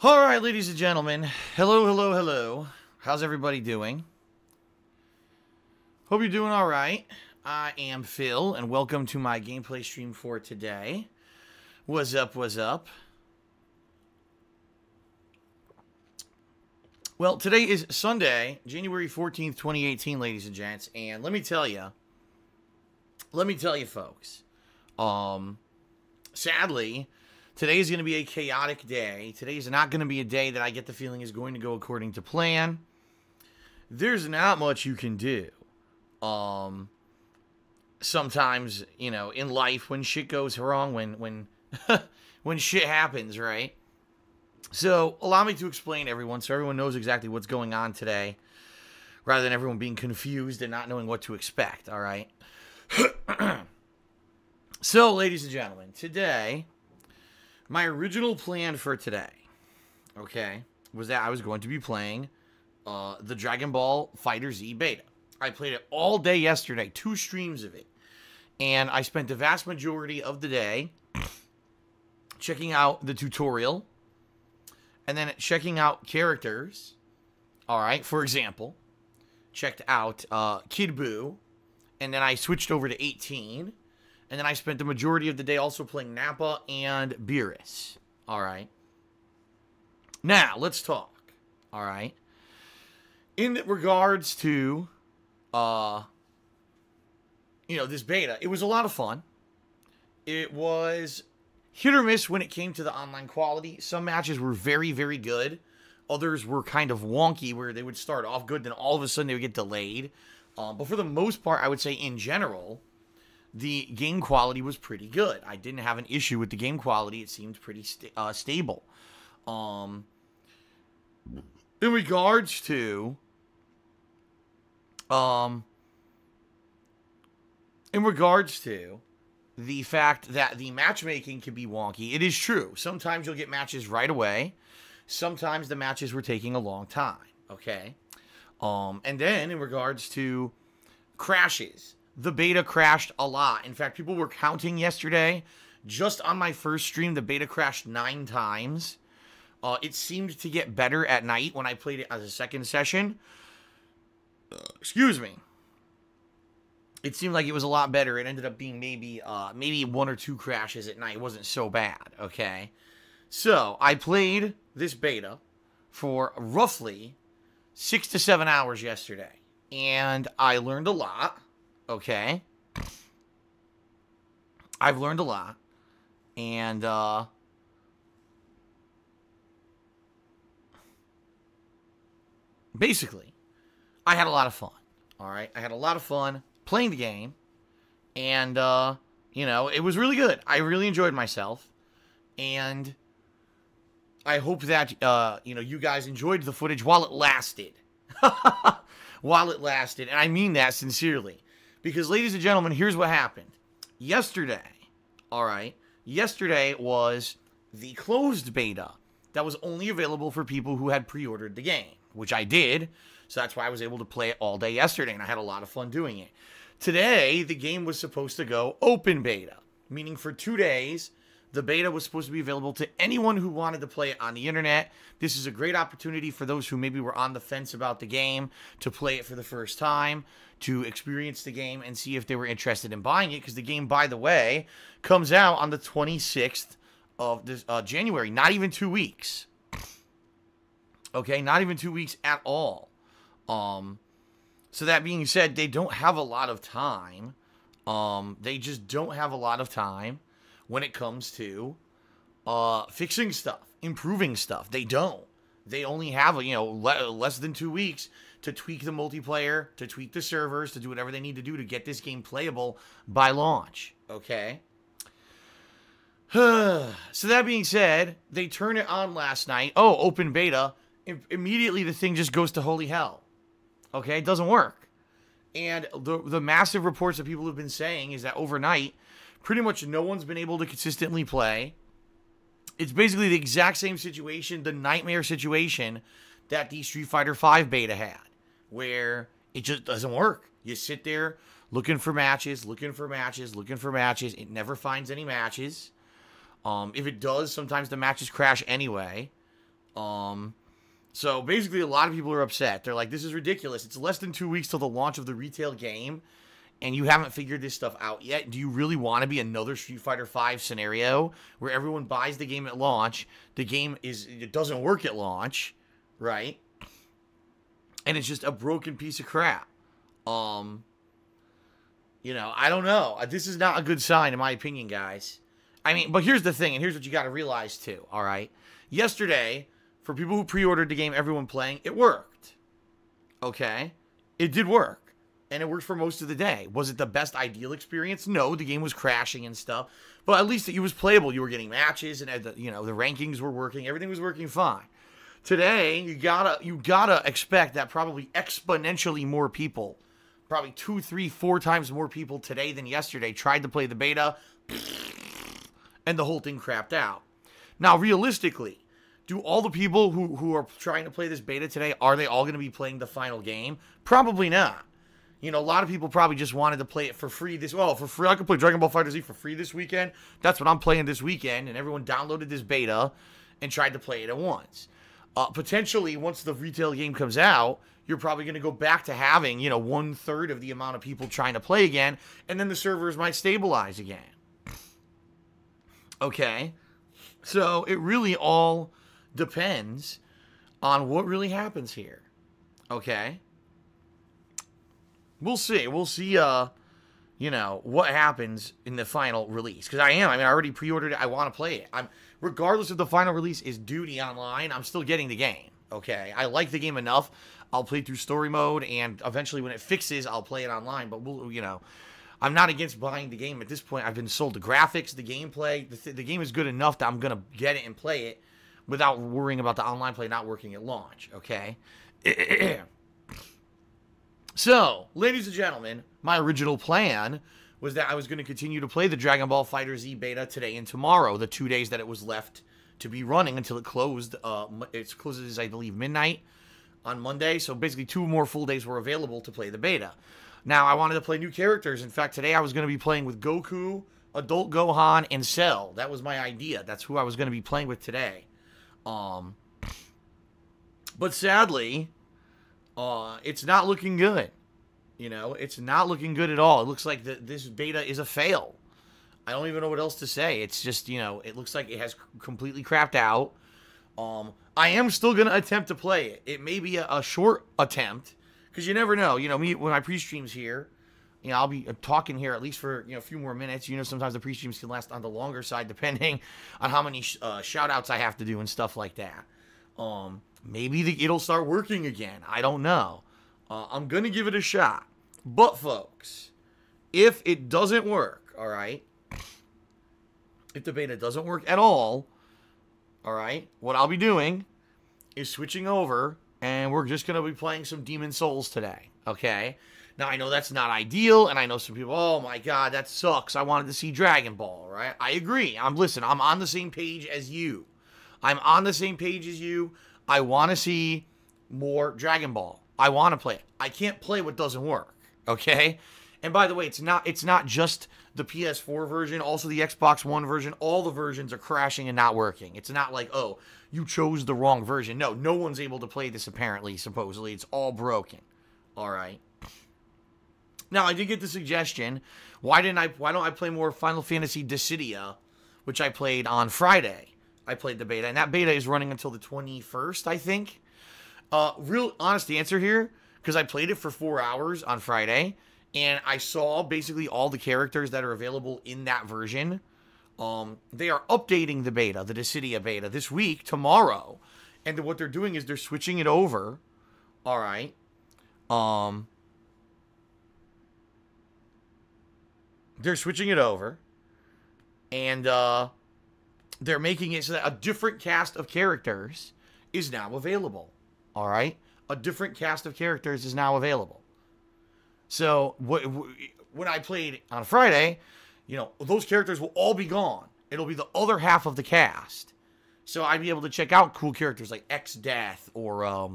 All right, ladies and gentlemen. Hello, hello, hello. How's everybody doing? Hope you're doing all right. I am Phil, and welcome to my gameplay stream for today. What's up, what's up? Well, today is Sunday, January 14th, 2018, ladies and gents, and let me tell you, folks, sadly, today is going to be a chaotic day. Today is not going to be a day that I get the feeling is going to go according to plan. There's not much you can do. Sometimes, you know, in life, when shit goes wrong, when when shit happens, right? So, allow me to explain, everyone, so everyone knows exactly what's going on today, rather than everyone being confused and not knowing what to expect, all right? So, ladies and gentlemen, today, my original plan for today, okay, was that I was going to be playing the Dragon Ball FighterZ beta. I played it all day yesterday, 2 streams of it, and I spent the vast majority of the day checking out the tutorial, and then checking out characters. All right, for example, checked out Kid Buu, and then I switched over to 18, and then I spent the majority of the day also playing Nappa and Beerus. All right. Now, let's talk. All right. In regards to, this beta, it was a lot of fun. It was hit or miss when it came to the online quality. Some matches were very, very good. Others were kind of wonky, where they would start off good, then all of a sudden they would get delayed. But for the most part, I would say in general, the game quality was pretty good. I didn't have an issue with the game quality. It seemed pretty stable. In regards to the fact that the matchmaking can be wonky, it is true. Sometimes you'll get matches right away. Sometimes the matches were taking a long time, okay? And then in regards to crashes, the beta crashed a lot. In fact, people were counting yesterday. Just on my first stream, the beta crashed 9 times. It seemed to get better at night when I played it as a second session. Excuse me. It seemed like it was a lot better. It ended up being maybe 1 or 2 crashes at night. It wasn't so bad, okay? So, I played this beta for roughly 6 to 7 hours yesterday. And I learned a lot, okay? I've learned a lot. And, basically, I had a lot of fun, all right? I had a lot of fun playing the game, and, it was really good. I really enjoyed myself, and I hope that, you guys enjoyed the footage while it lasted. While it lasted, and I mean that sincerely, because, ladies and gentlemen, here's what happened. Yesterday, all right, yesterday was the closed beta that was only available for people who had pre-ordered the game, which I did. So that's why I was able to play it all day yesterday, and I had a lot of fun doing it. Today, the game was supposed to go open beta, meaning for 2 days, the beta was supposed to be available to anyone who wanted to play it on the internet. This is a great opportunity for those who maybe were on the fence about the game to play it for the first time, to experience the game and see if they were interested in buying it, because the game, by the way, comes out on the 26th of this, January, not even 2 weeks. Okay, not even 2 weeks at all. So that being said, they don't have a lot of time. They just don't have a lot of time when it comes to fixing stuff, improving stuff. They don't. They only have, less than 2 weeks to tweak the multiplayer, to tweak the servers, to do whatever they need to do to get this game playable by launch. Okay? So that being said, they turned it on last night. Oh, open beta. Immediately the thing just goes to holy hell. Okay, it doesn't work. And the massive reports that people have been saying is that overnight, pretty much no one's been able to consistently play. It's basically the exact same situation, the nightmare situation that the Street Fighter V beta had, where it just doesn't work. You sit there looking for matches, looking for matches, looking for matches. It never finds any matches. If it does, sometimes the matches crash anyway. So basically, a lot of people are upset. They're like, this is ridiculous. It's less than 2 weeks till the launch of the retail game, and you haven't figured this stuff out yet. Do you really want to be another Street Fighter V scenario where everyone buys the game at launch, it doesn't work at launch, right? And it's just a broken piece of crap. I don't know. This is not a good sign, in my opinion, guys. I mean, but here's the thing, and here's what you got to realize, too, all right? Yesterday, for people who pre-ordered the game, everyone playing, it worked. Okay? It did work. And it worked for most of the day. Was it the best ideal experience? No, the game was crashing and stuff. But at least it was playable. You were getting matches, and the rankings were working. Everything was working fine. Today, you gotta expect that probably exponentially more people, probably 2, 3, 4 times more people today than yesterday tried to play the beta, and the whole thing crapped out. Now, realistically, do all the people who are trying to play this beta today, are they all going to be playing the final game? Probably not. A lot of people probably just wanted to play it for free. For free, I could play Dragon Ball FighterZ for free this weekend. That's what I'm playing this weekend, and everyone downloaded this beta and tried to play it at once. Potentially, once the retail game comes out, you're probably going to go back to having, 1/3 of the amount of people trying to play again, and then the servers might stabilize again. Okay? So, it really all depends on what really happens here. Okay? We'll see. We'll see, what happens in the final release. Because I already pre-ordered it. I want to play it. Regardless if the final release is duty online, I'm still getting the game. Okay? I like the game enough. I'll play through story mode, and eventually when it fixes, I'll play it online. But, I'm not against buying the game at this point. I've been sold the graphics, the gameplay. The game is good enough that I'm going to get it and play it without worrying about the online play not working at launch, okay? So, ladies and gentlemen, my original plan was that I was going to continue to play the Dragon Ball FighterZ beta today and tomorrow, the 2 days that it was left to be running until it closed. It closes, I believe, midnight on Monday, so basically 2 more full days were available to play the beta. Now, I wanted to play new characters. In fact, today I was going to be playing with Goku, Adult Gohan, and Cell. That was my idea. That's who I was going to be playing with today. But sadly, it's not looking good. It's not looking good at all. It looks like this beta is a fail. I don't even know what else to say. It's just, it looks like it has completely crapped out. I am still going to attempt to play it. It may be a short attempt, because you never know. Me, when my pre-stream's here, I'll be talking here at least for, a few more minutes. Sometimes the pre-streams can last on the longer side, depending on how many shout-outs I have to do and stuff like that. Maybe it'll start working again. I don't know. I'm going to give it a shot. But, folks, if it doesn't work, all right, if the beta doesn't work at all right, what I'll be doing is switching over, and we're just going to be playing some Demon Souls today, okay? Now, I know that's not ideal, and I know some people, oh my god, that sucks. I wanted to see Dragon Ball, right? I agree. I'm on the same page as you. I'm on the same page as you. I want to see more Dragon Ball. I want to play it. I can't play what doesn't work, okay? And by the way, it's not just the PS4 version, also the Xbox One version. All the versions are crashing and not working. It's not like, oh, you chose the wrong version. No one's able to play this apparently, supposedly. It's all broken, all right? Now, I did get the suggestion, why don't I play more Final Fantasy Dissidia, which I played on Friday. I played the beta, and that beta is running until the 21st, I think. Real honest answer here, because I played it for 4 hours on Friday, and I saw basically all the characters that are available in that version. They are updating the beta, the Dissidia beta, this week, tomorrow. And what they're doing is they're switching it over, all right? They're switching it over, and they're making it so that a different cast of characters is now available. All right? A different cast of characters is now available. So, when I played on Friday, those characters will all be gone. It'll be the other half of the cast. So, I'd be able to check out cool characters like X-Death or,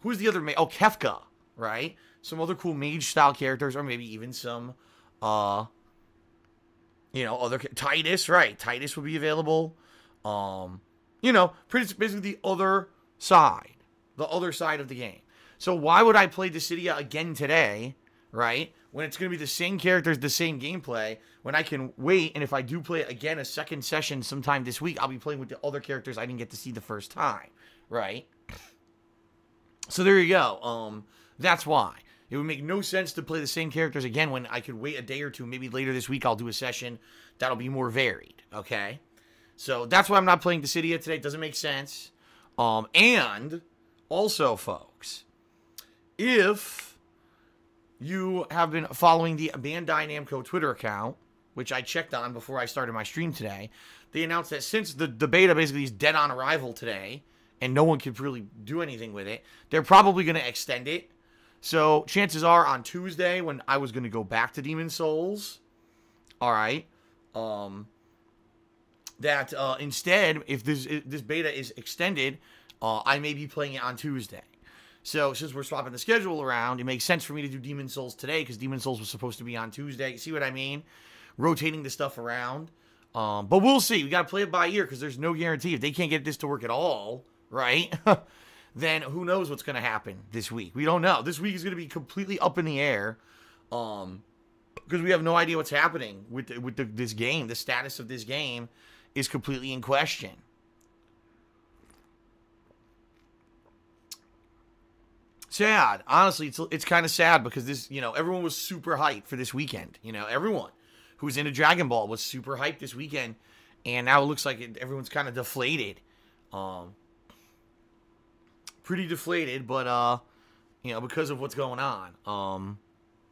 who's the other mage? Oh, Kefka, right? Some other cool mage-style characters, or maybe even some, other Titus, right? Titus will be available. You know, basically the other side. The other side of the game. So why would I play Dissidia again today, right? When it's going to be the same characters, the same gameplay, when I can wait, and if I do play it again a second session sometime this week, I'll be playing with the other characters I didn't get to see the first time, right? So there you go. That's why. It would make no sense to play the same characters again when I could wait a day or two. Maybe later this week I'll do a session that'll be more varied, okay? So that's why I'm not playing Dissidia today. It doesn't make sense. And also, folks, if you have been following the Bandai Namco Twitter account, which I checked on before I started my stream today, they announced that since the beta basically is dead on arrival today, and no one could really do anything with it, they're probably going to extend it. So chances are on Tuesday, when I was going to go back to Demon's Souls, all right, that instead, if this beta is extended, I may be playing it on Tuesday. So since we're swapping the schedule around, it makes sense for me to do Demon's Souls today, because Demon's Souls was supposed to be on Tuesday. See what I mean? Rotating the stuff around. But we'll see. We got to play it by ear, because there's no guarantee. If they can't get this to work at all, right, then who knows what's going to happen this week. We don't know. This week is going to be completely up in the air, because we have no idea what's happening with this game. The status of this game is completely in question. Sad. Honestly, it's kind of sad, because this, everyone was super hyped for this weekend. Everyone who was into Dragon Ball was super hyped this weekend, and now it looks like everyone's kind of deflated. Pretty deflated, but because of what's going on,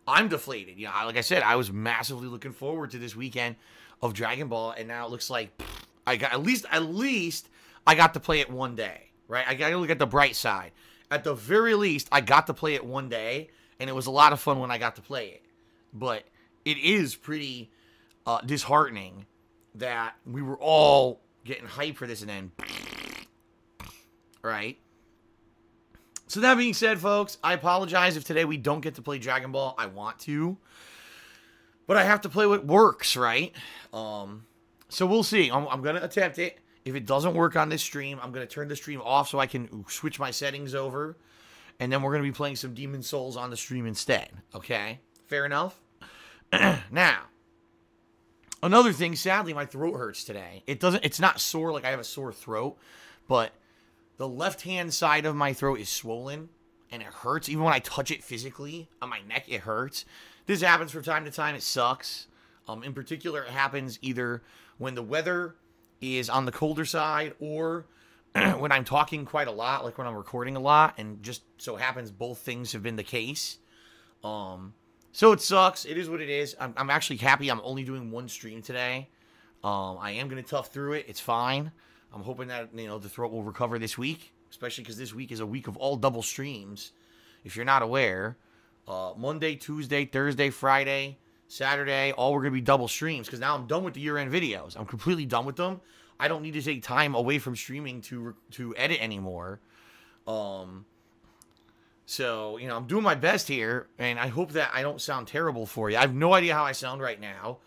I'm deflated. Like I said, I was massively looking forward to this weekend of Dragon Ball, and now it looks like I got at least I got to play it one day, right? I got to look at the bright side. At the very least, I got to play it one day, and it was a lot of fun when I got to play it. But it is pretty disheartening that we were all getting hyped for this, and then, right? So that being said, folks, I apologize if today we don't get to play Dragon Ball. I want to, but I have to play what works, right? So we'll see. I'm going to attempt it. If it doesn't work on this stream, I'm going to turn the stream off so I can switch my settings over. And then we're going to be playing some Demon's Souls on the stream instead. Okay? Fair enough? Now, another thing, sadly, my throat hurts today. It's not sore like I have a sore throat, but the left-hand side of my throat is swollen, and it hurts. Even when I touch it physically on my neck, it hurts. This happens from time to time. It sucks. In particular, it happens either when the weather is on the colder side, or when I'm talking quite a lot, like when I'm recording a lot, and just so happens both things have been the case. So it sucks. It is what it is. I'm actually happy I'm only doing one stream today. I am going to tough through it. It's fine. I'm hoping that, the throat will recover this week, especially because this week is a week of all double streams. If you're not aware, Monday, Tuesday, Thursday, Friday, Saturday, all we're going to be double streams, because now I'm done with the year-end videos. I'm completely done with them. I don't need to take time away from streaming to edit anymore. So, I'm doing my best here, and I hope that I don't sound terrible for you. I have no idea how I sound right now.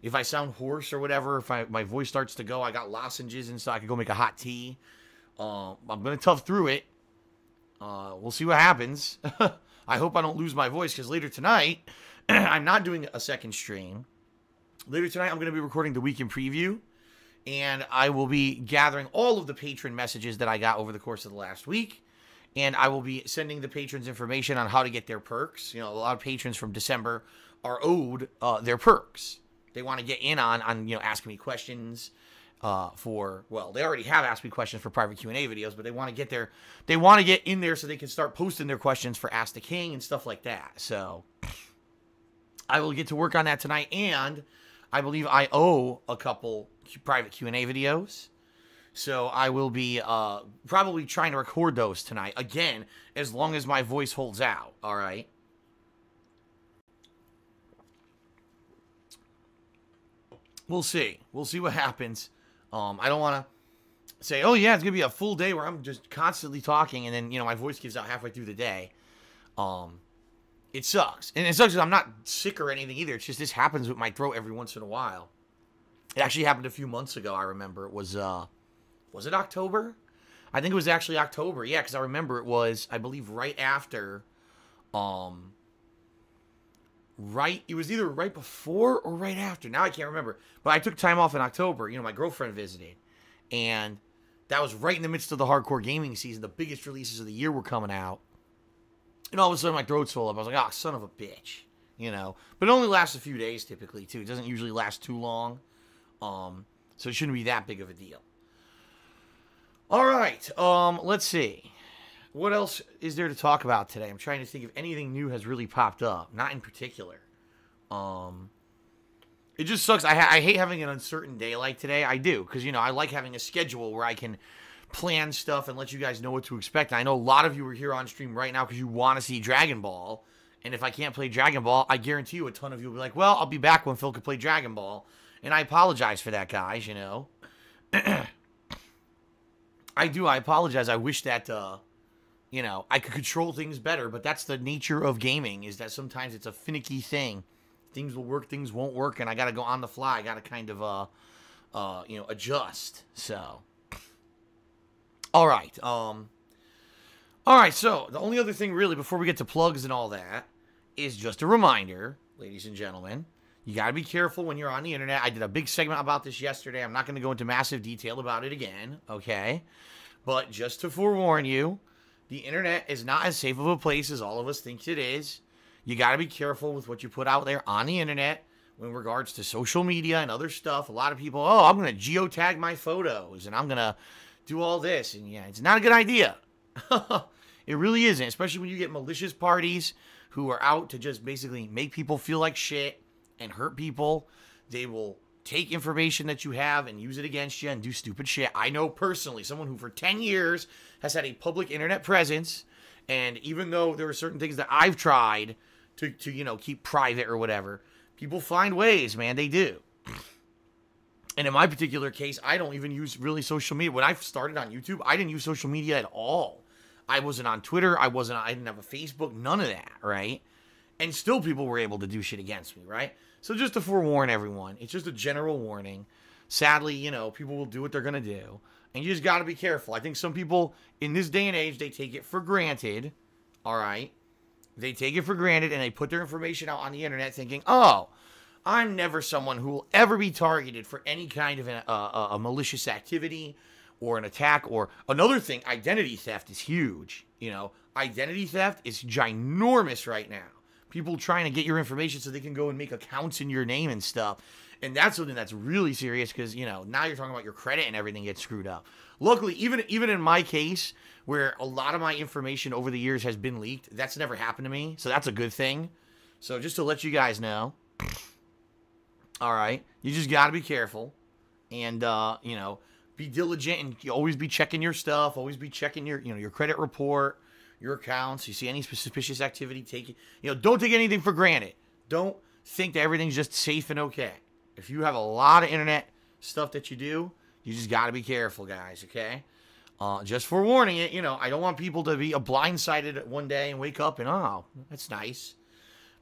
If I sound hoarse or whatever, if my voice starts to go, I got lozenges and stuff. I could go make a hot tea. I'm going to tough through it. We'll see what happens. I hope I don't lose my voice, because later tonight, I'm not doing a second stream. Later tonight, I'm going to be recording the weekend preview, and I will be gathering all of the patron messages that I got over the course of the last week, and I will be sending the patrons information on how to get their perks. A lot of patrons from December are owed their perks. They want to get in on asking me questions they already have asked me questions for private Q&A videos, but they want to get in there so they can start posting their questions for Ask the King and stuff like that. So I will get to work on that tonight, and I believe I owe a couple private Q&A videos. So I will be probably trying to record those tonight, again, as long as my voice holds out, all right? We'll see. We'll see what happens. I don't want to say, oh, yeah, it's going to be a full day where I'm just constantly talking, and then, my voice gives out halfway through the day. It sucks. And it sucks because I'm not sick or anything either. It's just this happens with my throat every once in a while. It actually happened a few months ago, I remember. It was Was it October? I think it was actually October. Yeah, because I remember it was, I believe, right after, it was either right before or right after. Now I can't remember. But I took time off in October. You know, my girlfriend visited. And that was right in the midst of the hardcore gaming season. The biggest releases of the year were coming out. And all of a sudden my throat's full up. I was like, oh, son of a bitch. You know. But it only lasts a few days typically, too. It doesn't usually last too long. So it shouldn't be that big of a deal. All right. Let's see. What else is there to talk about today? I'm trying to think if anything new has really popped up. Not in particular. It just sucks. I hate having an uncertain day like today. I do. Because, you know, I like having a schedule where I can plan stuff and let you guys know what to expect. And I know a lot of you are here on stream right now because you want to see Dragon Ball. And if I can't play Dragon Ball, I guarantee you a ton of you will be like, well, I'll be back when Phil can play Dragon Ball. And I apologize for that, guys, you know. I do. I apologize. I wish that, you know, I could control things better. But that's the nature of gaming, is that sometimes it's a finicky thing. Things will work, things won't work, and I got to go on the fly. I got to kind of, you know, adjust. So, all right. All right, so the only other thing really before we get to plugs and all that is just a reminder, ladies and gentlemen. You got to be careful when you're on the internet. I did a big segment about this yesterday. I'm not going to go into massive detail about it again, okay? But just to forewarn you, the internet is not as safe of a place as all of us think it is. You got to be careful with what you put out there on the internet in regards to social media and other stuff. A lot of people, oh, I'm going to geotag my photos and I'm going to do all this. And yeah, it's not a good idea. It really isn't, especially when you get malicious parties who are out to just basically make people feel like shit and hurt people. They will take information that you have and use it against you and do stupid shit. I know personally someone who for 10 years has had a public internet presence, and even though there are certain things that I've tried to you know, keep private or whatever, people find ways, man. They do. And in my particular case, I don't even use really social media. When I started on YouTube, I didn't use social media at all. I wasn't on Twitter. I didn't have a Facebook, none of that, right? And still people were able to do shit against me, right? So just to forewarn everyone, it's just a general warning. Sadly, you know, people will do what they're going to do. And you just got to be careful. I think some people in this day and age, they take it for granted, all right? They take it for granted and they put their information out on the internet thinking, oh, I'm never someone who will ever be targeted for any kind of a malicious activity or an attack. Or another thing, identity theft is huge. You know, identity theft is ginormous right now. People trying to get your information so they can go and make accounts in your name and stuff. And that's something that's really serious because, you know, now you're talking about your credit and everything gets screwed up. Luckily, even in my case, where a lot of my information over the years has been leaked, that's never happened to me. So that's a good thing. So just to let you guys know. All right. You just got to be careful. And, you know, be diligent and you always be checking your stuff. Always be checking your, you know, your credit report, your accounts. You see any suspicious activity, take it. You know, don't take anything for granted. Don't think that everything's just safe and okay. If you have a lot of internet stuff that you do, you just got to be careful, guys, okay? Just forewarning it, you know, I don't want people to be blindsided one day and wake up and, oh, that's nice.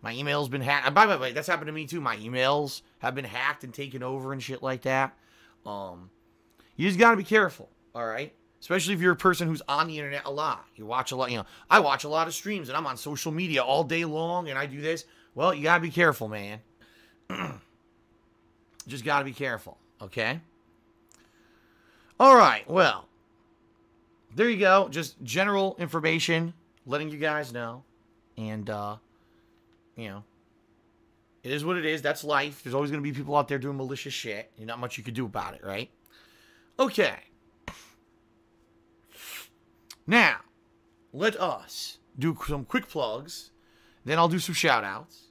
My email's been hacked. By the way, that's happened to me too. My emails have been hacked and taken over and shit like that. You just got to be careful, all right? Especially if you're a person who's on the internet a lot. You watch a lot, you know, I watch a lot of streams and I'm on social media all day long and I do this. Well, you got to be careful, man. Just got to be careful, okay? All right, well, there you go. Just general information, letting you guys know. And, you know, it is what it is. That's life. There's always going to be people out there doing malicious shit. There's not much you could do about it, right? Okay. Now, let us do some quick plugs. Then I'll do some shout-outs.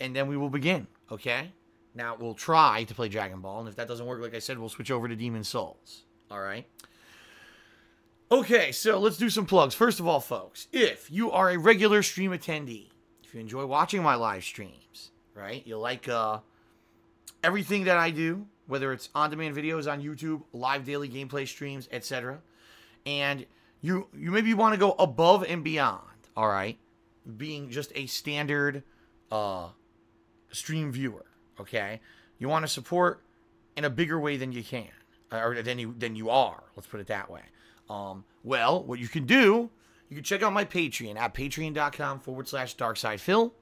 And then we will begin, okay? Now, we'll try to play Dragon Ball. And if that doesn't work, like I said, we'll switch over to Demon Souls. All right? Okay, so let's do some plugs. First of all, folks, if you are a regular stream attendee, if you enjoy watching my live streams, right? You like everything that I do, whether it's on-demand videos on YouTube, live daily gameplay streams, etc. And you maybe want to go above and beyond, all right? Being just a standard stream viewer, okay? You want to support in a bigger way than you can, or than you are. Let's put it that way. Well, what you can do, you can check out my Patreon at patreon.com/darksidephil.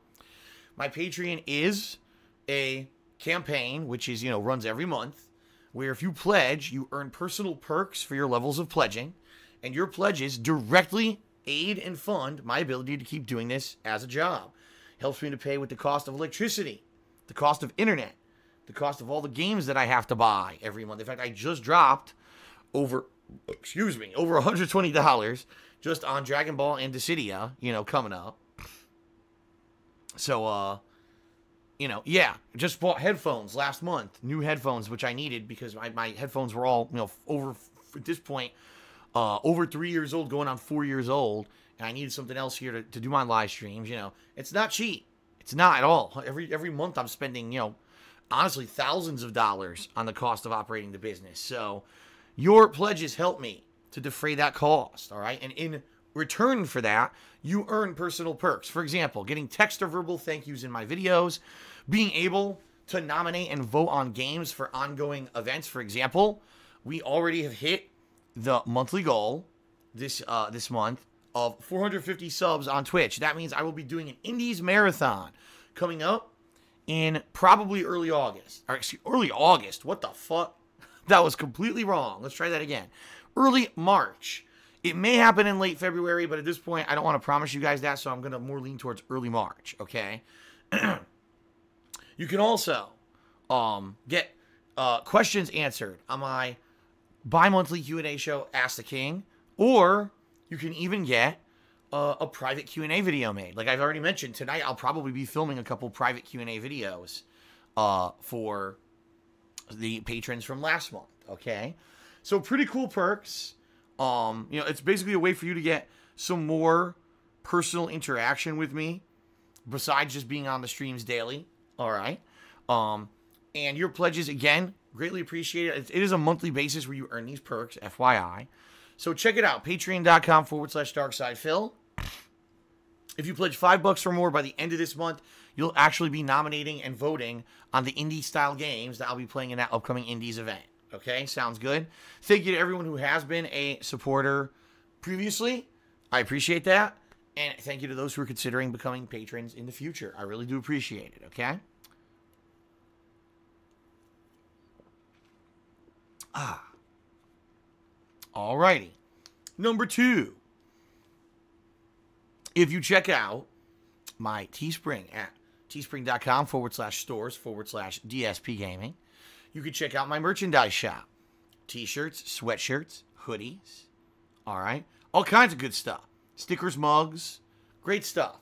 My Patreon is a campaign, which is, runs every month, where if you pledge, you earn personal perks for your levels of pledging, and your pledges directly aid and fund my ability to keep doing this as a job. Helps me to pay with the cost of electricity, the cost of internet, the cost of all the games that I have to buy every month. In fact, I just dropped over $120 just on Dragon Ball and Dissidia, coming up. So, just bought headphones last month. New headphones, which I needed because my headphones were all, over, at this point, over 3 years old, going on 4 years old. And I needed something else here to do my live streams. It's not cheap. It's not at all. Every month I'm spending, honestly, thousands of dollars on the cost of operating the business. So your pledges help me to defray that cost, all right? And in return for that, you earn personal perks. For example, getting text or verbal thank yous in my videos, being able to nominate and vote on games for ongoing events. For example, we already have hit the monthly goal this month of 450 subs on Twitch. That means I will be doing an Indies Marathon coming up in probably early August. Or excuse, early August? What the fuck? That was completely wrong. Let's try that again. Early March. It may happen in late February, but at this point, I don't want to promise you guys that, so I'm going to more lean towards early March, okay? You can also get questions answered on my bi-monthly Q&A show, Ask the King, or you can even get a private Q&A video made. Like I've already mentioned, tonight I'll probably be filming a couple private Q&A videos for the patrons from last month, okay? So pretty cool perks. It's basically a way for you to get some more personal interaction with me besides just being on the streams daily, all right? And your pledges, again, greatly appreciated. It is a monthly basis where you earn these perks, FYI. So check it out, patreon.com/darksidephil. If you pledge $5 or more by the end of this month, you'll actually be nominating and voting on the indie-style games that I'll be playing in that upcoming Indies event. Okay, sounds good. Thank you to everyone who has been a supporter previously. I appreciate that. And thank you to those who are considering becoming patrons in the future. I really do appreciate it, okay? Alrighty. Number 2. If you check out my Teespring at teespring.com/stores/DSPGaming, you can check out my merchandise shop. T-shirts, sweatshirts, hoodies. All right. All kinds of good stuff. Stickers, mugs. Great stuff.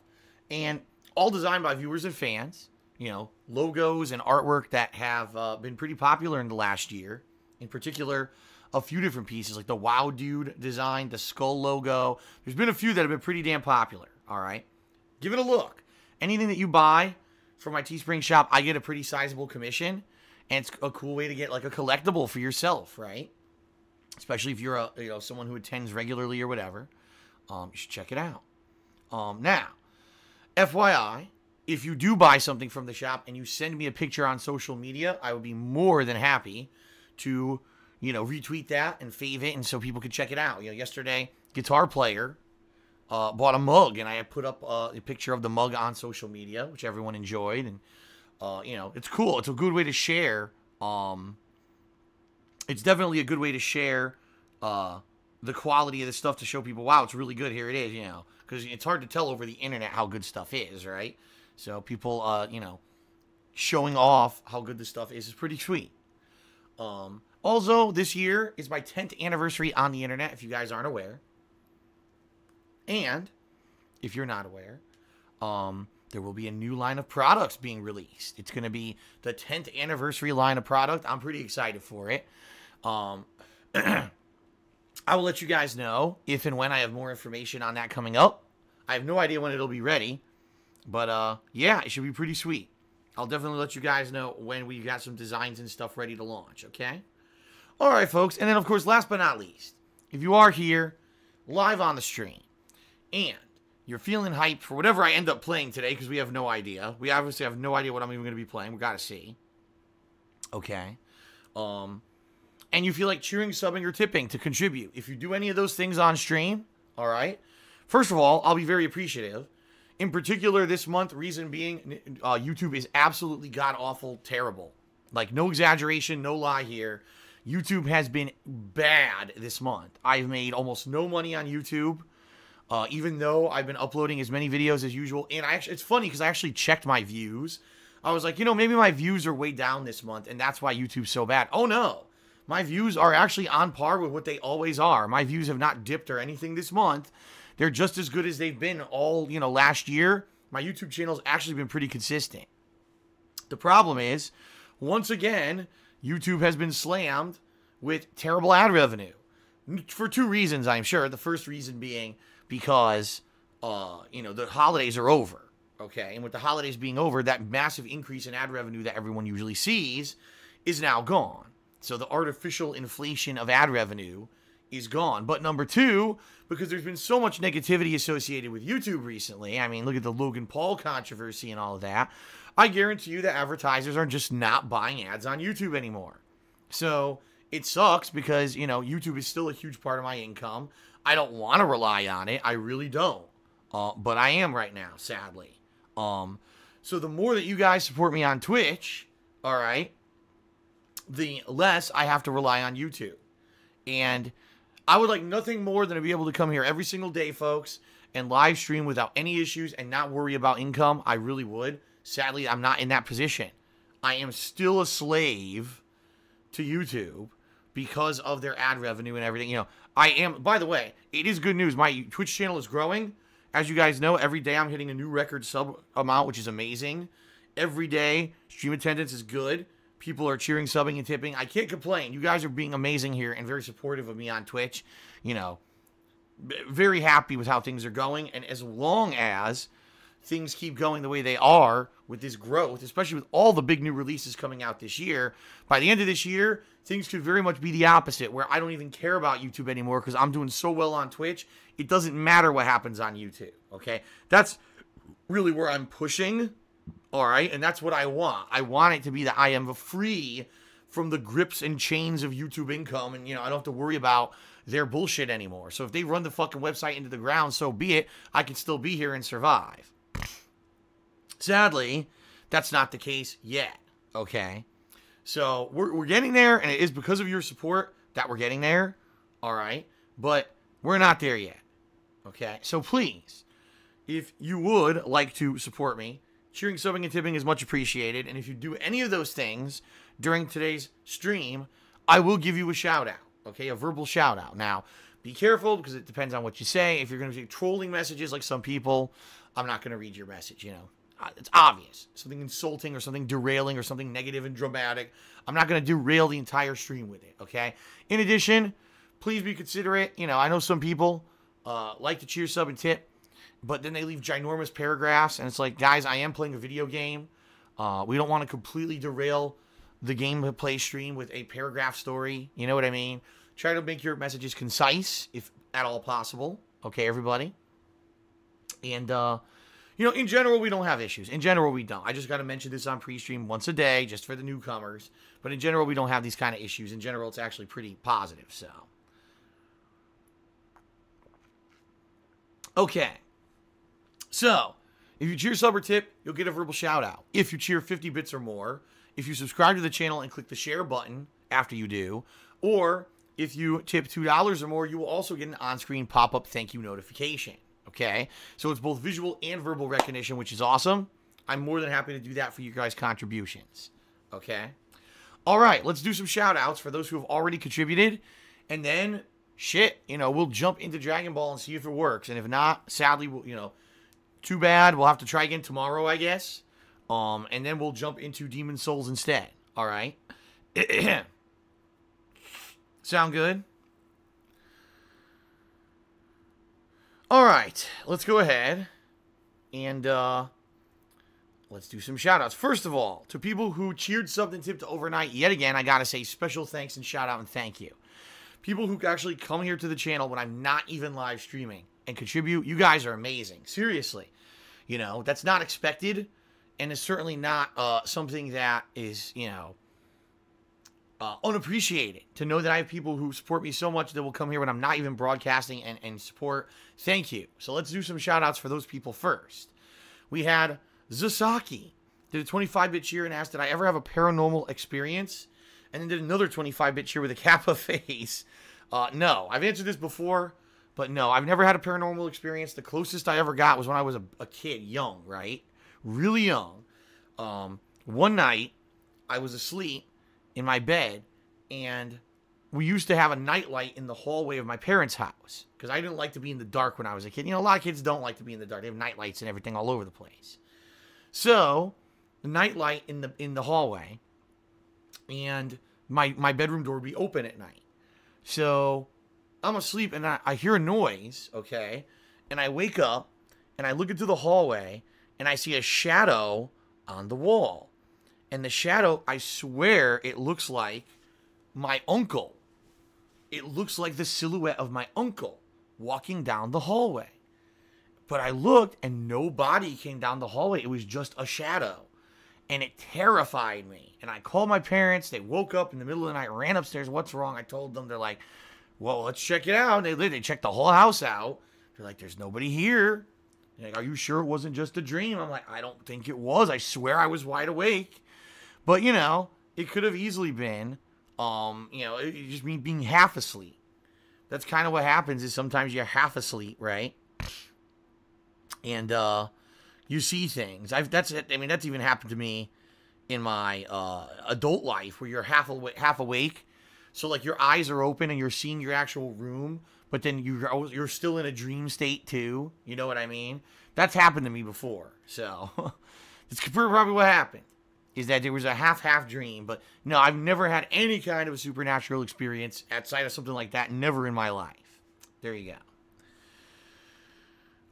And all designed by viewers and fans. Logos and artwork that have been pretty popular in the last year. In particular, a few different pieces, like the Wow Dude design, the skull logo. There's been a few that have been pretty damn popular. All right. Give it a look. Anything that you buy from my Teespring shop, I get a pretty sizable commission. And it's a cool way to get like a collectible for yourself, right? Especially if you're someone who attends regularly or whatever. You should check it out. Now, FYI, if you do buy something from the shop and you send me a picture on social media, I would be more than happy to, retweet that and fave it, and so people could check it out. Yesterday, Guitar Player bought a mug, and I put up a picture of the mug on social media, which everyone enjoyed, and it's cool. It's a good way to share. It's definitely a good way to share the quality of the stuff to show people, wow, it's really good. Here it is, because it's hard to tell over the internet how good stuff is, right? So people, showing off how good the stuff is pretty sweet. Also, this year is my 10th anniversary on the internet, if you guys aren't aware. And if you're not aware, there will be a new line of products being released. It's going to be the 10th anniversary line of product. I'm pretty excited for it. I will let you guys know if and when I have more information on that coming up. I have no idea when it'll be ready. But, yeah, it should be pretty sweet. I'll definitely let you guys know when we got some designs and stuff ready to launch, okay? All right, folks. And then, of course, last but not least, if you are here live on the stream and you're feeling hyped for whatever I end up playing today, because we have no idea. We obviously have no idea what I'm even going to be playing. We got to see. Okay. and you feel like cheering, subbing, or tipping to contribute, if you do any of those things on stream, all right, first of all, I'll be very appreciative. In particular, this month, reason being, YouTube is absolutely god-awful terrible. Like, no exaggeration, no lie here. YouTube has been bad this month. I've made almost no money on YouTube, even though I've been uploading as many videos as usual. And it's funny because I actually checked my views. I was like, maybe my views are way down this month, and that's why YouTube's so bad. Oh, no. My views are actually on par with what they always are. My views have not dipped or anything this month. They're just as good as they've been all, last year. My YouTube channel's actually been pretty consistent. The problem is, once again, YouTube has been slammed with terrible ad revenue. For two reasons, I'm sure. The first reason being because, the holidays are over. Okay, and with the holidays being over, that massive increase in ad revenue that everyone usually sees is now gone. So the artificial inflation of ad revenue is gone. But number two, because there's been so much negativity associated with YouTube recently, I mean, look at the Logan Paul controversy and all of that, I guarantee you that advertisers are just not buying ads on YouTube anymore. So it sucks because, YouTube is still a huge part of my income. I don't want to rely on it. I really don't. But I am right now, sadly. So the more that you guys support me on Twitch, all right, the less I have to rely on YouTube. And I would like nothing more than to be able to come here every single day, folks, and live stream without any issues and not worry about income. I really would. Sadly, I'm not in that position. I am still a slave to YouTube because of their ad revenue and everything. I am, by the way, it is good news. My Twitch channel is growing. As you guys know, every day I'm hitting a new record sub amount, which is amazing. Every day, stream attendance is good. People are cheering, subbing, and tipping. I can't complain. You guys are being amazing here and very supportive of me on Twitch. Very happy with how things are going. And as long as things keep going the way they are with this growth, especially with all the big new releases coming out this year, by the end of this year, things could very much be the opposite, where I don't even care about YouTube anymore because I'm doing so well on Twitch. It doesn't matter what happens on YouTube, okay? That's really where I'm pushing, all right? And that's what I want. I want it to be that I am free from the grips and chains of YouTube income, and, I don't have to worry about their bullshit anymore. So if they run the fucking website into the ground, so be it. I can still be here and survive. Sadly, that's not the case yet, okay? So we're getting there, and it is because of your support that we're getting there, all right? But we're not there yet, okay? So please, if you would like to support me, cheering, subbing, and tipping is much appreciated. And if you do any of those things during today's stream, I will give you a shout-out, okay? A verbal shout-out. Now, be careful because it depends on what you say. If you're going to be trolling messages like some people, I'm not going to read your message, It's obvious. Something insulting or something derailing or something negative and dramatic. I'm not going to derail the entire stream with it, okay? In addition, please be considerate. I know some people like to cheer, sub, and tip, but then they leave ginormous paragraphs, and it's like, guys, I am playing a video game. We don't want to completely derail the gameplay stream with a paragraph story. You know what I mean? Try to make your messages concise, if at all possible. Okay, everybody? And, in general, we don't have issues. In general, we don't. I just got to mention this on pre-stream once a day, just for the newcomers. But in general, we don't have these kind of issues. In general, it's actually pretty positive, so. Okay. So, if you cheer, sub, or tip, you'll get a verbal shout-out. If you cheer 50 bits or more, if you subscribe to the channel and click the share button after you do, or if you tip $2 or more, you will also get an on-screen pop-up thank you notification. Okay, so it's both visual and verbal recognition, which is awesome. I'm more than happy to do that for you guys' contributions. Okay, all right, let's do some shout outs for those who have already contributed, and then we'll jump into Dragon Ball and see if it works. And if not, sadly, too bad. We'll have to try again tomorrow, I guess. And then we'll jump into Demon Souls instead. All right, sound good? All right, let's go ahead and let's do some shout-outs. First of all, to people who cheered, subbed, and tipped overnight, yet again, I got to say special thanks and shout-out and thank you. People who actually come here to the channel when I'm not even live streaming and contribute, you guys are amazing. Seriously. That's not expected, and it's certainly not something that is, unappreciated to know that I have people who support me so much that will come here when I'm not even broadcasting and support. Thank you. So let's do some shout outs for those people first. We had Zasaki, did a 25-bit cheer and asked, did I ever have a paranormal experience? And then did another 25-bit cheer with a Kappa face. No, I've answered this before, but no, I've never had a paranormal experience. The closest I ever got was when I was a kid, young, right? Really young. One night, I was asleep in my bed, and we used to have a nightlight in the hallway of my parents' house, because I didn't like to be in the dark when I was a kid. You know, a lot of kids don't like to be in the dark. They have nightlights and everything all over the place. So, the nightlight in the hallway, and my bedroom door would be open at night. So, I'm asleep, and I hear a noise, okay? And I wake up, and I look into the hallway, and I see a shadow on the wall. And the shadow, I swear, it looks like my uncle. It looks like the silhouette of my uncle walking down the hallway. But I looked, and no body came down the hallway. It was just a shadow. And it terrified me. And I called my parents. They woke up in the middle of the night, ran upstairs. What's wrong? I told them. They're like, well, let's check it out. They checked the whole house out. They're like, there's nobody here. They're like, are you sure it wasn't just a dream? I'm like, I don't think it was. I swear I was wide awake. But, you know, it could have easily been, it just me being half asleep. That's kind of what happens is sometimes you're half asleep, right? And you see things. That's even happened to me in my adult life where you're half awake. So, like, your eyes are open and you're seeing your actual room, but then you're still in a dream state, too. You know what I mean? That's happened to me before. So, that's probably what happened. Is that there was a half dream. But no, I've never had any kind of a supernatural experience outside of something like that. Never in my life. There you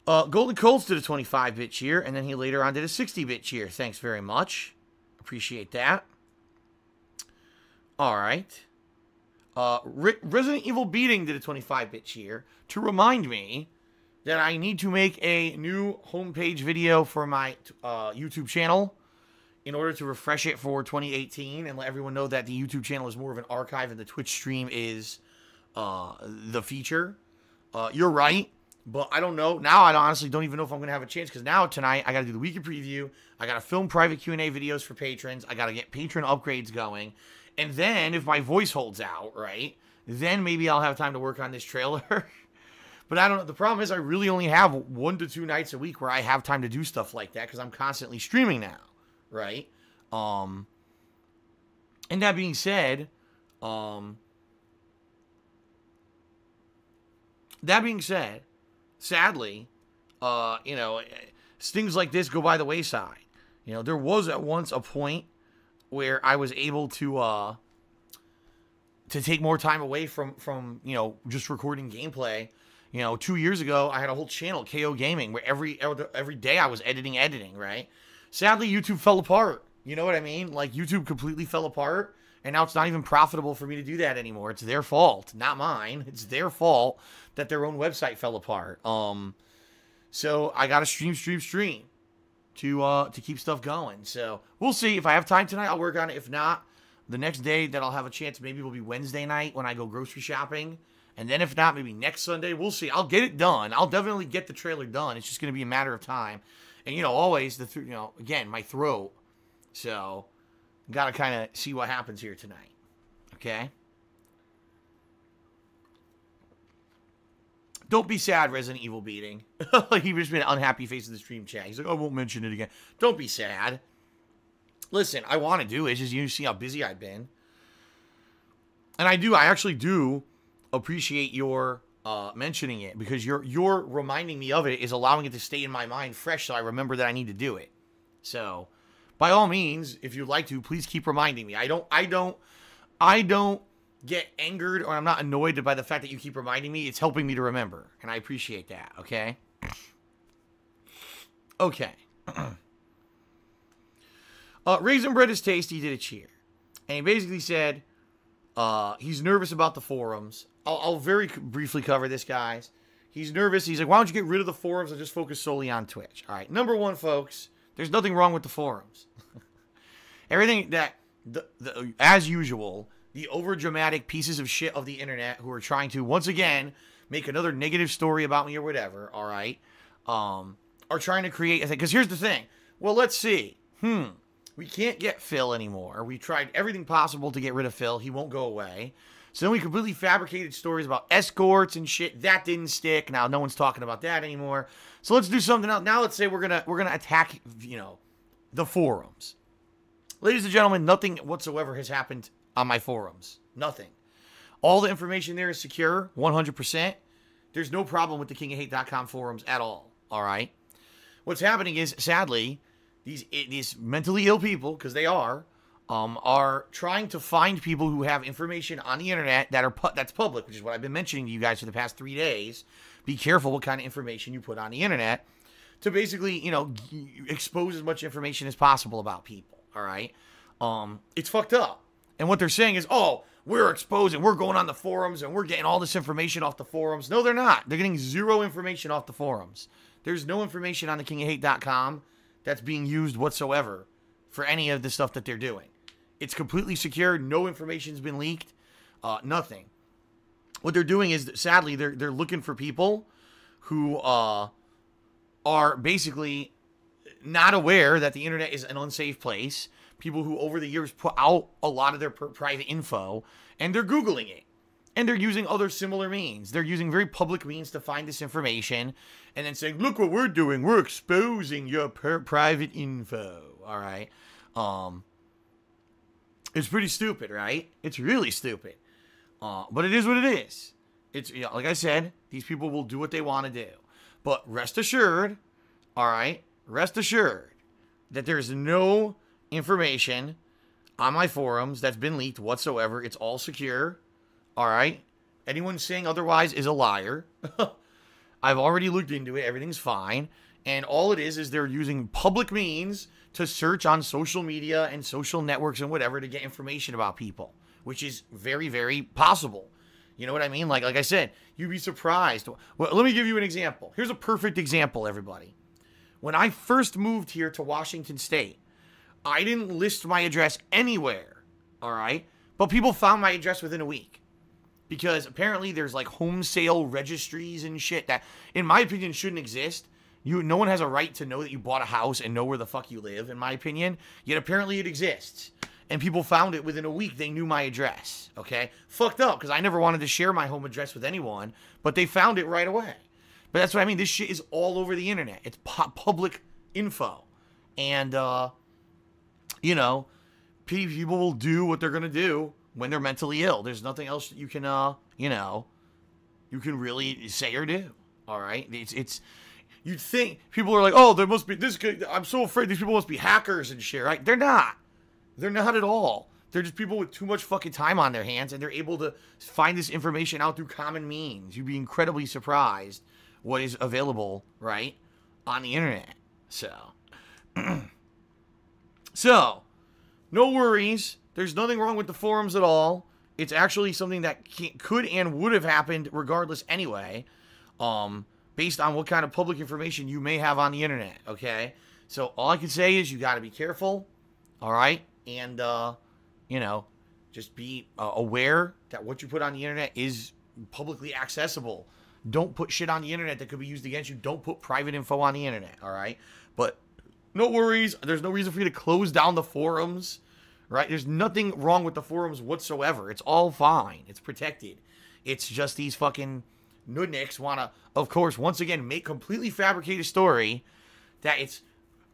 go. Golden Colts did a 25-bit cheer, and then he later on did a 60-bit cheer. Thanks very much. Appreciate that. All right. Resident Evil Beating did a 25-bit cheer to remind me that I need to make a new homepage video for my YouTube channel in order to refresh it for 2018 and let everyone know that the YouTube channel is more of an archive and the Twitch stream is the feature. You're right, but I don't know. Now I honestly don't even know if I'm going to have a chance because now tonight I got to do the weekly preview. I got to film private Q&A videos for patrons. I got to get patron upgrades going. And then if my voice holds out, right, then maybe I'll have time to work on this trailer. But I don't know. The problem is I really only have 1 to 2 nights a week where I have time to do stuff like that because I'm constantly streaming now. Right? And that being said, sadly, things like this go by the wayside. You know, there was at once a point where I was able to take more time away from just recording gameplay. 2 years ago, I had a whole channel, KO Gaming, where every day I was editing, right? Sadly, YouTube fell apart. You know what I mean? Like, YouTube completely fell apart, and now it's not even profitable for me to do that anymore. It's their fault, not mine. It's their fault that their own website fell apart. So I got to stream to keep stuff going. So we'll see. If I have time tonight, I'll work on it. If not, the next day that I'll have a chance, maybe will be Wednesday night when I go grocery shopping. And then if not, maybe next Sunday. We'll see. I'll get it done. I'll definitely get the trailer done. It's just going to be a matter of time. And, always, again, my throat. So, got to kind of see what happens here tonight. Okay? Don't be sad, Resident Evil Beating. He just made an unhappy face in the stream chat. He's like, I won't mention it again. Don't be sad. Listen, I want to do it. It's just you see how busy I've been. And I actually do appreciate your mentioning it, because you're reminding me of it is allowing it to stay in my mind fresh, so I remember that I need to do it. So, by all means, if you'd like to, please keep reminding me. I don't get angered or I'm not annoyed by the fact that you keep reminding me. It's helping me to remember, and I appreciate that. Okay. Okay. Raisin Bread is Tasty did a cheer, and he basically said he's nervous about the forums. I'll very briefly cover this, guys. He's nervous. He's like, why don't you get rid of the forums and just focus solely on Twitch? All right. Number one, folks, there's nothing wrong with the forums. Everything that, as usual, the overdramatic pieces of shit of the internet who are trying to, once again, make another negative story about me or whatever, all right, are trying to create a thing. Because here's the thing. Well, let's see. We can't get Phil anymore. We tried everything possible to get rid of Phil. He won't go away. So then we completely fabricated stories about escorts and shit. That didn't stick. Now no one's talking about that anymore. So let's do something else. Now let's say we're gonna attack, the forums. Ladies and gentlemen, nothing whatsoever has happened on my forums. Nothing. All the information there is secure, 100%. There's no problem with the kingofhate.com forums at all. All right. What's happening is, sadly, these mentally ill people, because they are trying to find people who have information on the internet that's public, which is what I've been mentioning to you guys for the past 3 days. Be careful what kind of information you put on the internet to basically, expose as much information as possible about people. All right. It's fucked up. And what they're saying is, oh, we're exposing, we're going on the forums and we're getting all this information off the forums. No, they're not. They're getting zero information off the forums. There's no information on the kingofhate.com that's being used whatsoever for any of the stuff that they're doing. It's completely secure. No information's been leaked. Nothing. What they're doing is, sadly, they're looking for people who are basically not aware that the internet is an unsafe place. People who over the years put out a lot of their private info, and they're Googling it. And they're using other similar means. They're using very public means to find this information and then saying, look what we're doing. We're exposing your private info. All right. It's pretty stupid, right? It's really stupid. But it is what it is. It's, like I said, these people will do what they want to do. But rest assured, all right, rest assured that there's no information on my forums that's been leaked whatsoever. It's all secure. All right. Anyone saying otherwise is a liar. I've already looked into it. Everything's fine. And all it is they're using public means to search on social media and social networks and whatever to get information about people, which is very, very possible. You know what I mean? Like I said, you'd be surprised. Well, let me give you an example. Here's a perfect example, everybody. When I first moved here to Washington State, I didn't list my address anywhere. All right. But people found my address within a week. Because apparently there's like home sale registries and shit that, in my opinion, shouldn't exist. No one has a right to know that you bought a house and know where the fuck you live, in my opinion. Yet apparently it exists. And people found it within a week. They knew my address. Okay? Fucked up, because I never wanted to share my home address with anyone. But they found it right away. But that's what I mean. This shit is all over the internet. It's public info. And, people will do what they're going to do when they're mentally ill. There's nothing else that you can, you can really say or do. All right? You'd think people are like, oh, there must be this good. I'm so afraid these people must be hackers and shit, right? They're not. They're not at all. They're just people with too much fucking time on their hands, and they're able to find this information out through common means. You'd be incredibly surprised what is available, right, on the internet. So, no worries. There's nothing wrong with the forums at all. It's actually something that could and would have happened regardless anyway, based on what kind of public information you may have on the internet, okay? So all I can say is you got to be careful, all right? And, just be aware that what you put on the internet is publicly accessible. Don't put shit on the internet that could be used against you. Don't put private info on the internet, all right? But no worries. There's no reason for you to close down the forums. Right? There's nothing wrong with the forums whatsoever. It's all fine. It's protected. It's just these fucking nudniks want to, of course, once again, make completely fabricate a story that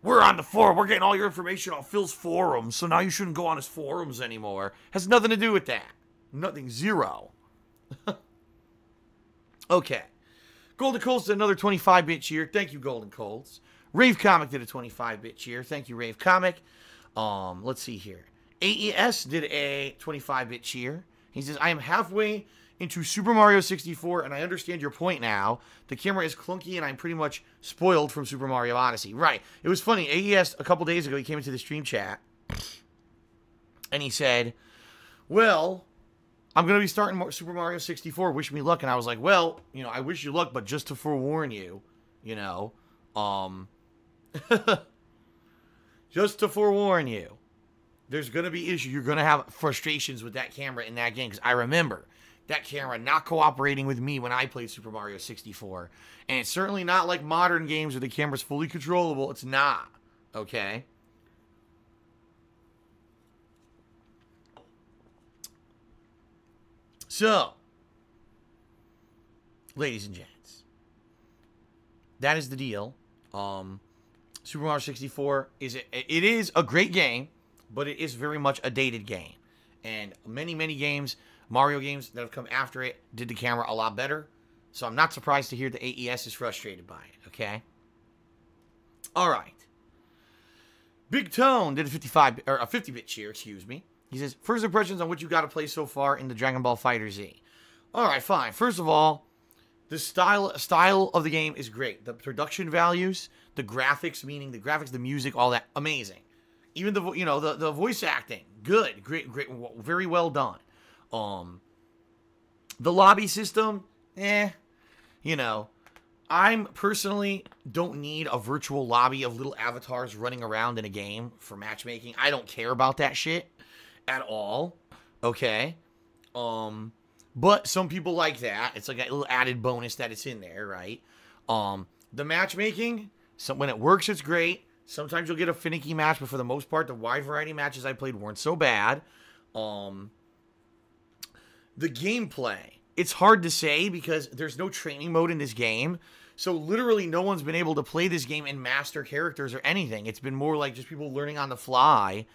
we're on the forum. We're getting all your information on Phil's forums, so now you shouldn't go on his forums anymore. Has nothing to do with that. Nothing. Zero. Okay. Golden Colts did another 25-bit cheer. Thank you, Golden Colts. Rave Comic did a 25-bit cheer. Thank you, Rave Comic. Let's see here. AES did a 25-bit cheer. He says, I am halfway into Super Mario 64, and I understand your point now. The camera is clunky, and I'm pretty much spoiled from Super Mario Odyssey. Right. It was funny. AES, a couple days ago, he came into the stream chat, and he said, well, I'm going to be starting Super Mario 64. Wish me luck. And I was like, well, I wish you luck, but just to forewarn you, just to forewarn you. there's going to be issues. You're going to have frustrations with that camera in that game. Because I remember that camera not cooperating with me when I played Super Mario 64. And it's certainly not like modern games where the camera's fully controllable. It's not. Okay? So, ladies and gents, that is the deal. Super Mario 64 it is a great game, but it is very much a dated game. And many games, Mario games that have come after it, did the camera a lot better. So I'm not surprised to hear the AES is frustrated by it, okay? All right. Big Tone did a 50-bit cheer, excuse me. He says, first impressions on what you got to play so far in the Dragon Ball FighterZ. All right, fine. First of all, the style of the game is great. The production values, the graphics, meaning the graphics, the music, all that, amazing. Even the voice acting, good, great, very well done. The lobby system, I'm personally don't need a virtual lobby of little avatars running around in a game for matchmaking. I don't care about that shit at all. Okay. But some people like that. It's like a little added bonus that it's in there, right? The matchmaking, when it works, it's great. Sometimes you'll get a finicky match, but for the most part, the wide variety of matches I played weren't so bad. The gameplay, it's hard to say because there's no training mode in this game. So literally no one's been able to play this game and master characters or anything. It's been more like just people learning on the fly,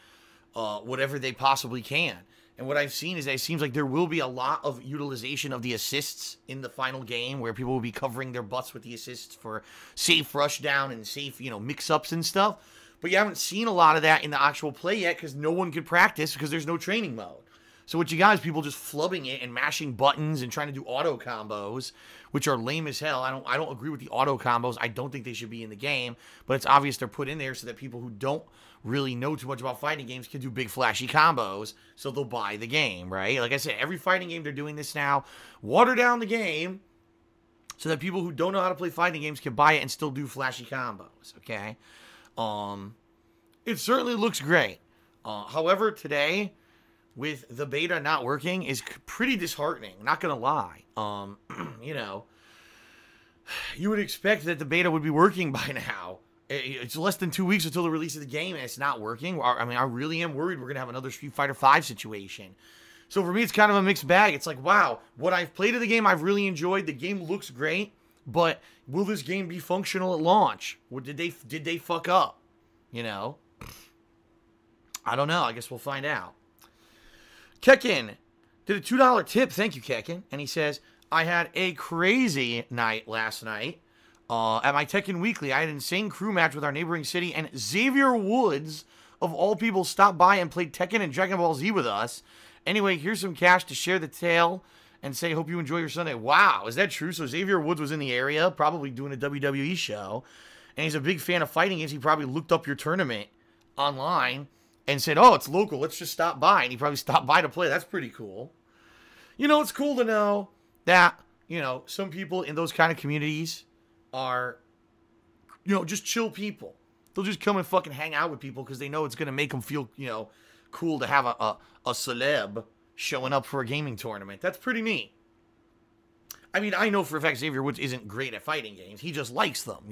whatever they possibly can. And what I've seen is that it seems like there will be a lot of utilization of the assists in the final game where people will be covering their butts with the assists for safe rush down and safe, mix-ups and stuff. But you haven't seen a lot of that in the actual play yet because no one could practice because there's no training mode. So what you got is people just flubbing it and mashing buttons and trying to do auto combos, which are lame as hell. I don't agree with the auto combos. I don't think they should be in the game, but it's obvious they're put in there so that people who don't really know too much about fighting games can do big flashy combos, so they'll buy the game, right? Like I said, every fighting game they're doing this now. Water down the game so that people who don't know how to play fighting games can buy it and still do flashy combos, okay? It certainly looks great. However, today, with the beta not working, is pretty disheartening, not gonna lie. You would expect that the beta would be working by now. It's less than 2 weeks until the release of the game, and it's not working. I mean, I really am worried we're going to have another Street Fighter V situation. So for me, it's kind of a mixed bag. It's like, wow, what I've played of the game, I've really enjoyed. The game looks great, but will this game be functional at launch? Or did they fuck up? I don't know. I guess we'll find out. Kekin did a $2 tip. Thank you, Kekin. And he says, I had a crazy night last night. At my Tekken Weekly, I had an insane crew match with our neighboring city, and Xavier Woods, of all people, stopped by and played Tekken and Dragon Ball Z with us. Anyway, here's some cash to share the tale and say, hope you enjoy your Sunday. Wow, is that true? So Xavier Woods was in the area, probably doing a WWE show, and he's a big fan of fighting games. He probably looked up your tournament online and said, oh, it's local, let's just stop by. And he probably stopped by to play. That's pretty cool. It's cool to know that, some people in those kind of communities are, just chill people. They'll just come and fucking hang out with people because they know it's going to make them feel, cool to have a celeb showing up for a gaming tournament. That's pretty neat. I mean, I know for a fact Xavier Woods isn't great at fighting games. He just likes them,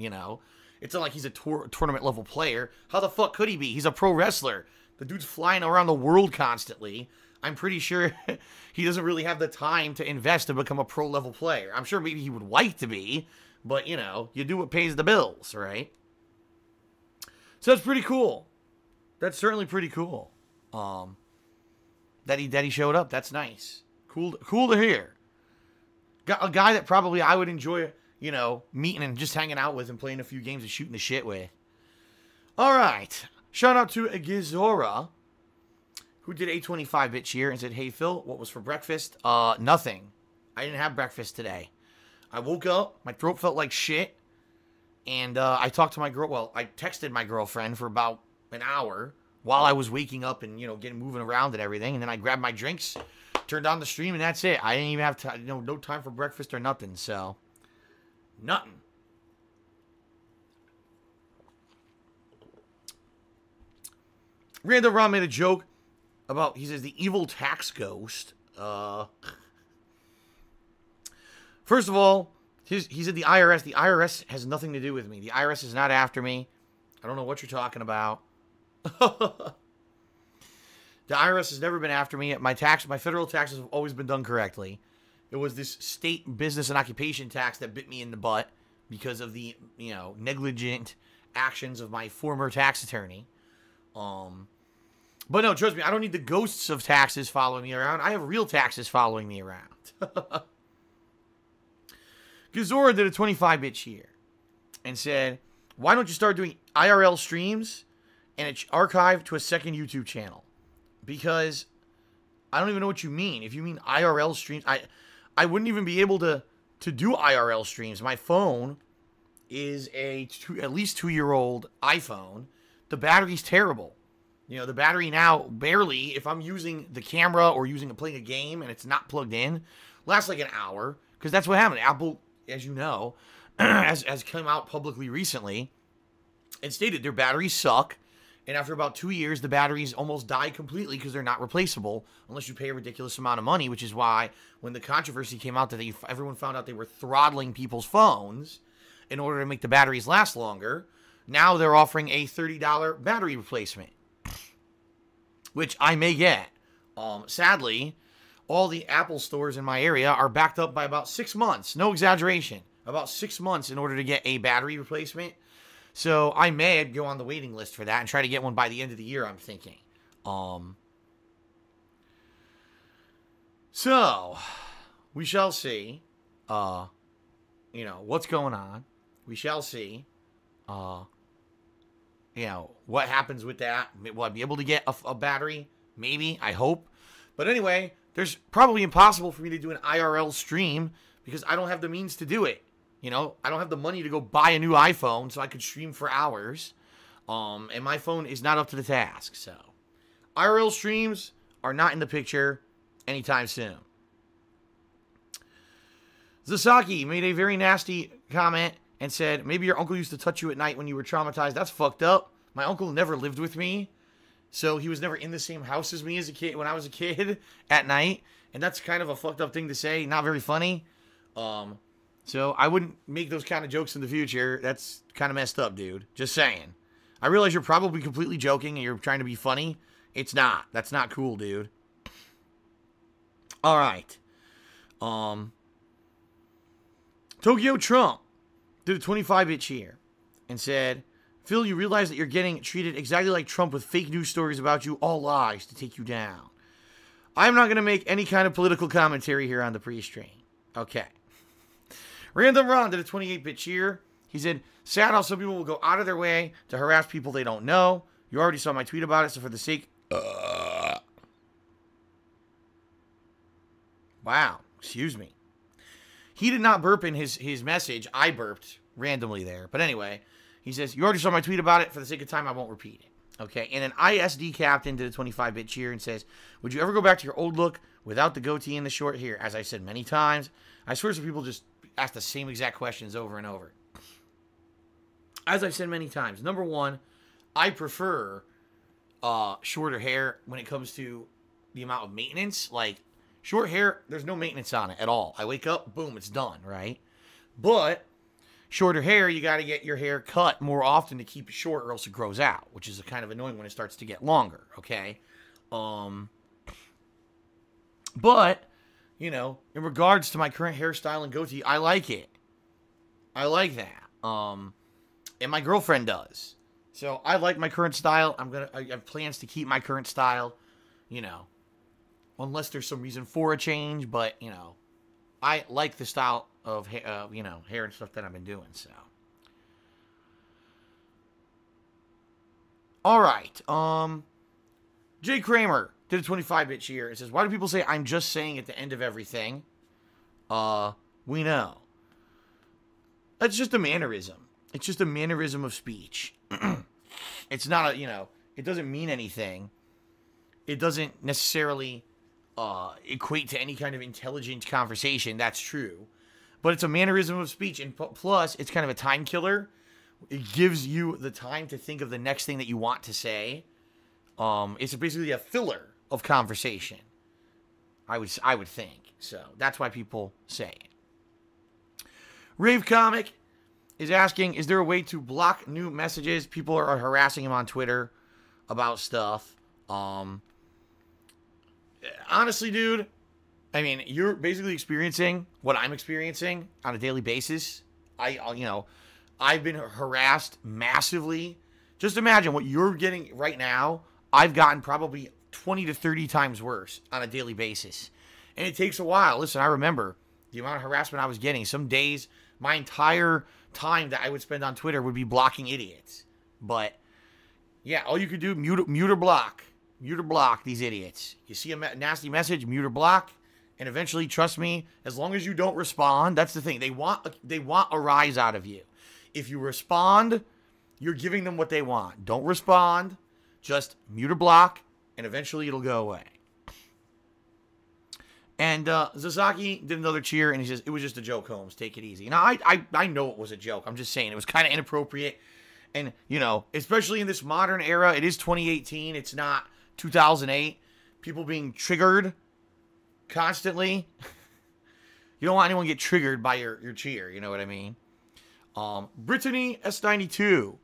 It's not like he's a tournament level player. How the fuck could he be? He's a pro wrestler. The dude's flying around the world constantly. I'm pretty sure he doesn't really have the time to invest to become a pro level player. I'm sure maybe he would like to be, but, you do what pays the bills, right? So that's pretty cool. That's certainly pretty cool. That he showed up. That's nice. Cool to hear. Got a guy that probably I would enjoy, meeting and just hanging out with and playing a few games and shooting the shit with. All right. Shout out to Gizora, who did a 25-bit cheer and said, hey, Phil, what was for breakfast? Nothing. I didn't have breakfast today. I woke up, my throat felt like shit, and I talked to my girl. Well, I texted my girlfriend for about an hour while I was waking up and, getting moving around and everything, and then I grabbed my drinks, turned on the stream, and that's it. I didn't even have time, no time for breakfast or nothing, so nothing. Random Ron made a joke about, he says, the evil tax ghost. First of all, he said the IRS. The IRS has nothing to do with me. The IRS is not after me. I don't know what you're talking about. The IRS has never been after me. My federal taxes have always been done correctly. It was this state business and occupation tax that bit me in the butt because of the, negligent actions of my former tax attorney. But no, trust me, I don't need the ghosts of taxes following me around. I have real taxes following me around. Gazora did a 25-bit cheer and said, why don't you start doing IRL streams and it's archived to a second YouTube channel? Because I don't even know what you mean. If you mean IRL streams, I wouldn't even be able to do IRL streams. My phone is at least 2-year-old iPhone. The battery's terrible. The battery now, barely, if I'm using the camera or playing a game and it's not plugged in, lasts like an hour. Because that's what happened. Apple, as you know, has come out publicly recently and stated their batteries suck. And after about 2 years, the batteries almost die completely because they're not replaceable unless you pay a ridiculous amount of money, which is why when the controversy came out that everyone found out they were throttling people's phones in order to make the batteries last longer, now they're offering a $30 battery replacement, which I may get. Sadly, all the Apple stores in my area are backed up by about 6 months. No exaggeration. About 6 months in order to get a battery replacement. So I may go on the waiting list for that and try to get one by the end of the year, I'm thinking. So we shall see, what's going on. We shall see, what happens with that. Will I be able to get a battery? Maybe, I hope. But anyway, there's probably impossible for me to do an IRL stream because I don't have the means to do it. I don't have the money to go buy a new iPhone so I could stream for hours. And my phone is not up to the task. So, IRL streams are not in the picture anytime soon. Zasaki made a very nasty comment and said, maybe your uncle used to touch you at night when you were traumatized. That's fucked up. My uncle never lived with me. So, he was never in the same house as me as a kid when I was a kid at night. And that's kind of a fucked up thing to say. Not very funny. So I wouldn't make those kind of jokes in the future. That's kind of messed up, dude. Just saying. I realize you're probably completely joking and you're trying to be funny. It's not. That's not cool, dude. All right. Tokyo Trump did a 25-bit cheer and said, Phil, you realize that you're getting treated exactly like Trump with fake news stories about you, all lies to take you down. I'm not going to make any kind of political commentary here on the pre-stream. Okay. Random Ron did a 28-bit cheer. He said, sad how some people will go out of their way to harass people they don't know. You already saw my tweet about it, so for the sake... Wow, excuse me. He did not burp in his message. I burped randomly there. But anyway, he says, you already saw my tweet about it. For the sake of time, I won't repeat it. Okay, and an ISD captain did a 25-bit cheer and says, would you ever go back to your old look without the goatee and the short hair? As I said many times, I swear some people just ask the same exact questions over and over. As I've said many times, number one, I prefer shorter hair when it comes to the amount of maintenance. Like, short hair, there's no maintenance on it at all. I wake up, boom, it's done, right? But shorter hair, you got to get your hair cut more often to keep it short or else it grows out, which is kind of annoying when it starts to get longer, okay? But, in regards to my current hairstyle and goatee, I like it. I like that. And my girlfriend does. So I like my current style. I have plans to keep my current style, unless there's some reason for a change. But, I like the style of, hair and stuff that I've been doing, so. All right. Jay Kramer did a 25-bit cheer. It says, why do people say I'm just saying at the end of everything? We know. That's just a mannerism. It's just a mannerism of speech. It's not it doesn't mean anything. It doesn't necessarily equate to any kind of intelligent conversation. That's true. But it's a mannerism of speech. And plus, it's kind of a time killer. It gives you the time to think of the next thing that you want to say. It's basically a filler of conversation. I would think. So that's why people say it. Rave Comic is asking, is there a way to block new messages? People are harassing him on Twitter about stuff. Honestly, dude, I mean, you're basically experiencing what I'm experiencing on a daily basis. I've been harassed massively. Just imagine what you're getting right now. I've gotten probably 20 to 30 times worse on a daily basis. And it takes a while. Listen, I remember the amount of harassment I was getting. Some days, my entire time that I would spend on Twitter would be blocking idiots. But, yeah, all you could do, mute or block. Mute or block these idiots. You see a nasty message, mute or block. And eventually, trust me, as long as you don't respond, that's the thing. They want a rise out of you. If you respond, you're giving them what they want. Don't respond. Just mute or block, and eventually it'll go away. And Zazaki did another cheer, and he says, it was just a joke, Holmes. Take it easy. Now, I know it was a joke. I'm just saying it was kind of inappropriate. And, especially in this modern era, it is 2018. It's not 2008. People being triggered constantly. You don't want anyone to get triggered by your cheer. You know what I mean? Brittany S92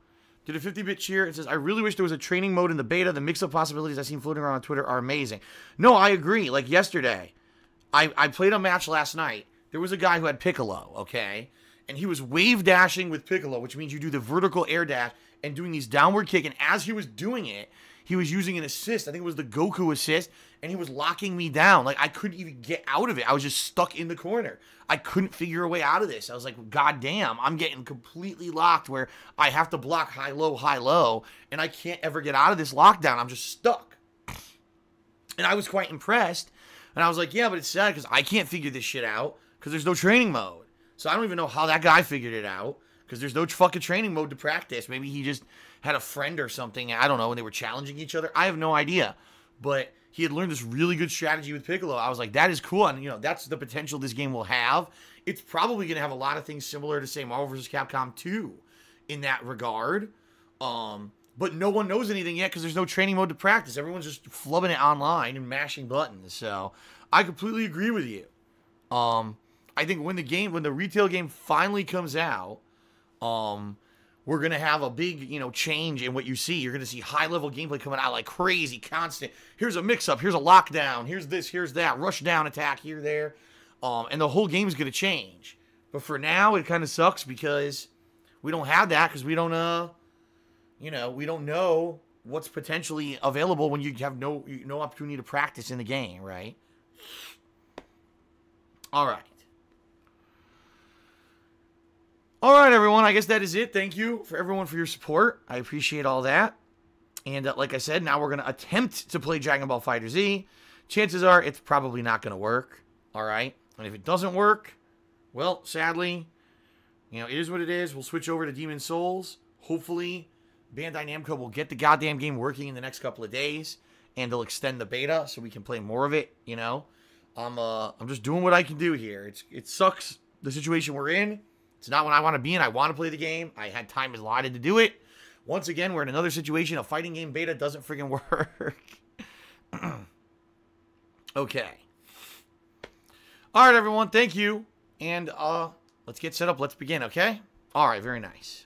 did a 50-bit cheer. It says, I really wish there was a training mode in the beta. The mix of possibilities I've seen floating around on Twitter are amazing. No, I agree. Like yesterday, I played a match last night. There was a guy who had Piccolo, okay? And he was wave dashing with Piccolo, which means you do the vertical air dash and doing these downward kick. And as he was doing it, he was using an assist. I think it was the Goku assist. And he was locking me down. Like, I couldn't even get out of it. I was just stuck in the corner. I couldn't figure a way out of this. I was like, God damn, I'm getting completely locked where I have to block high, low, and I can't ever get out of this lockdown. I'm just stuck. And I was quite impressed. And I was like, yeah, but it's sad because I can't figure this shit out because there's no training mode. So I don't even know how that guy figured it out because there's no fucking training mode to practice. Maybe he just had a friend or something. I don't know. And they were challenging each other. I have no idea. But he had learned this really good strategy with Piccolo. I was like, that is cool. And, that's the potential this game will have. It's probably going to have a lot of things similar to, say, Marvel vs. Capcom 2 in that regard. But no one knows anything yet because there's no training mode to practice. Everyone's just flubbing it online and mashing buttons. So I completely agree with you. I think when the retail game finally comes out, we're going to have a big, change in what you see. You're going to see high-level gameplay coming out like crazy, constant. Here's a mix-up. Here's a lockdown. Here's this. Here's that. Rush down attack here, there. And the whole game is going to change. But for now, it kind of sucks because we don't have that because we don't, we don't know what's potentially available when you have no opportunity to practice in the game, right? All right. All right, everyone. I guess that is it. Thank you for everyone for your support. I appreciate all that. And like I said, now we're going to attempt to play Dragon Ball FighterZ. Chances are it's probably not going to work. All right. And if it doesn't work, well, sadly, it is what it is. We'll switch over to Demon Souls. Hopefully, Bandai Namco will get the goddamn game working in the next couple of days. And they'll extend the beta so we can play more of it, I'm just doing what I can do here. It sucks, the situation we're in. It's not what I want to be in. I want to play the game. I had time allotted to do it. Once again, we're in another situation. A fighting game beta doesn't friggin' work. Okay. All right, everyone. Thank you. And let's get set up. Let's begin, okay? All right. Very nice.